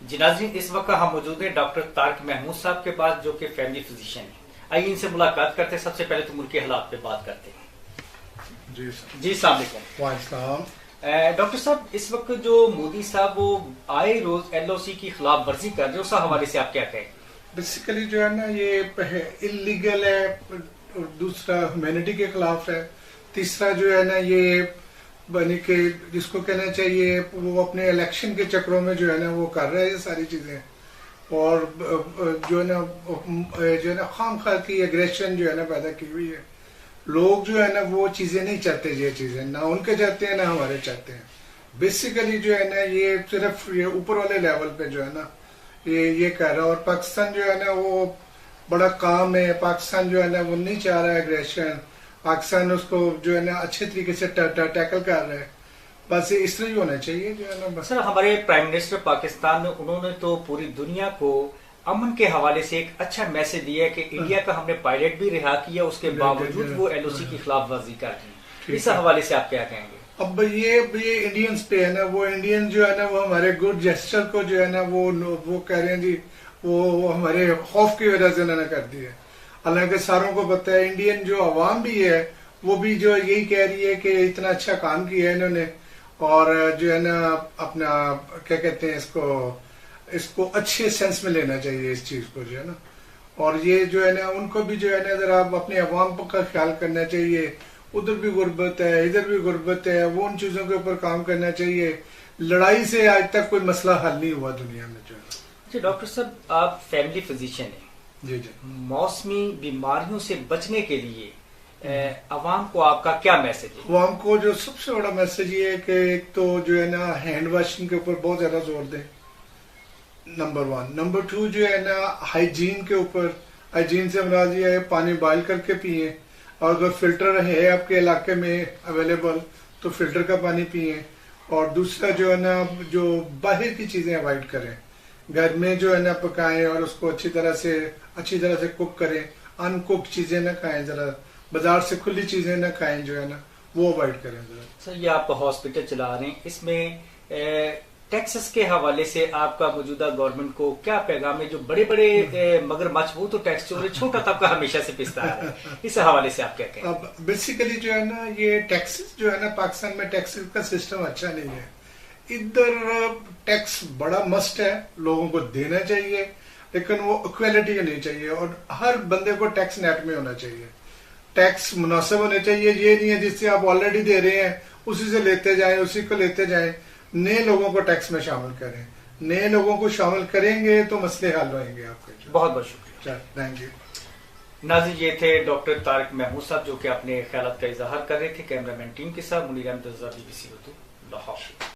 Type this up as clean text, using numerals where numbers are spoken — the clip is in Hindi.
जी नाज़रीन, इस वक्त हम मौजूद हैं डॉक्टर तारिक महमूद साहब के पास, जो कि फैमिली फिजिशियन है। आइए इनसे मुलाकात करते हैं। सबसे पहले तो मुल्क के हालात पे बात करते हैं। जी अस्सलाम वालेकुम। डॉक्टर साहब, इस वक्त जो मोदी साहब वो आए रोज LOC की खिलाफ वर्जी कर रहे हैं, उस हवाले से आप क्या कहें? बेसिकली जो है ना, ये इलीगल है, दूसरा ह्यूमैनिटी के खिलाफ है, तीसरा जो है ना ये बनी के जिसको कहना चाहिए वो अपने इलेक्शन के चक्रों में जो है ना वो कर रहे हैं ये सारी चीजें। और जो है ना खाम खा की एग्रेशन जो है ना पैदा की हुई है। लोग जो है ना वो चीजें नहीं चाहते, ये चीजें ना उनके चाहते हैं ना हमारे चाहते हैं। बेसिकली जो है ना ये सिर्फ ये ऊपर वाले लेवल पे जो है ना ये कर रहा है। और पाकिस्तान जो है ना वो बड़ा काम है। पाकिस्तान जो है ना वो नहीं चाह रहा है एग्रेशन। पाकिस्तान उसको जो है ना अच्छे तरीके से टैकल कर रहा है। बस इस तरह ही होना चाहिए जो है ना। सर, हमारे प्राइम मिनिस्टर पाकिस्तान में उन्होंने तो पूरी दुनिया को अमन के हवाले से एक अच्छा मैसेज दिया है कि इंडिया का हमने पायलट भी रिहा किया, उसके बावजूद वो LOC की खिलाफ वर्जी कर दी। इस हवाले से आप क्या कहेंगे? अब ये इंडियंस पे है ना, वो इंडियन जो है ना वो हमारे गुड जेस्टर को जो है ना वो कह रहे हैं जी, वो हमारे खौफ की वजह से उन्होंने कर दी है। हालांकि सारों को पता है, इंडियन जो अवाम भी है वो भी जो यही कह रही है कि इतना अच्छा काम किया है इन्होंने, और जो है ना अपना क्या कहते हैं इसको अच्छे सेंस में लेना चाहिए इस चीज को जो है ना। और ये जो है ना उनको भी जो है ना जरा अपने अवाम का ख्याल करना चाहिए। उधर भी गुर्बत है, इधर भी गुर्बत है, वो उन चीजों के ऊपर काम करना चाहिए। लड़ाई से आज तक कोई मसला हल नहीं हुआ दुनिया में जो है। जी डॉक्टर साहब, आप फैमिली फिजिशियन हैं। जी जी। मौसमी बीमारियों से बचने के लिए अवाम को आपका क्या मैसेज है? अवाम को जो सबसे बड़ा मैसेज ये है कि एक तो जो है ना हैंड वॉशिंग के ऊपर बहुत ज्यादा जोर दें, नंबर 1। नंबर 2 जो है ना हाइजीन के ऊपर। हाइजीन से मुराद ये है पानी बॉयल करके पिए, और अगर फिल्टर है आपके इलाके में अवेलेबल तो फिल्टर का पानी पिए। और दूसरा जो है ना जो बाहर की चीजें अवॉइड करें, घर में जो है ना पकाएं और उसको अच्छी तरह से कुक करें। अनकुक चीजें ना खाएं, जरा बाजार से खुली चीजें ना खाएं जो है ना, वो अवॉइड करें जरा। सर, ये आप हॉस्पिटल चला रहे हैं, इसमें टैक्सेस के हवाले से आपका मौजूदा गवर्नमेंट को क्या पैगाम है? जो बड़े बड़े मगरमच्छ वो तो टैक्स चोरी, छोटा तबका हमेशा से पिसता है, इस हवाले से आप क्या कहें? अब बेसिकली जो है ना ये टैक्सेस जो है ना, पाकिस्तान में टैक्सेस का सिस्टम अच्छा नहीं है। इधर टैक्स बड़ा मस्ट है, लोगों को देना चाहिए, लेकिन वो इक्वालिटी नहीं चाहिए। और हर बंदे को टैक्स नेट में होना चाहिए। टैक्स मुनासिब होने चाहिए। ये नहीं है जिससे आप ऑलरेडी दे रहे हैं उसी से लेते जाएं, उसी को लेते जाएं। नए लोगों को टैक्स में शामिल करें। नए लोगों को शामिल करेंगे तो मसले हल होंगे आपके। बहुत बहुत शुक्रिया। Thank you. नाज़रीन, ये थे डॉक्टर तारिक महमूद साहब, जो कि अपने ख्यालात का इजहार कर रहे थे। कैमरामैन टीम के साथ मुनीर अहमद, BBC उर्दू, लाहौर।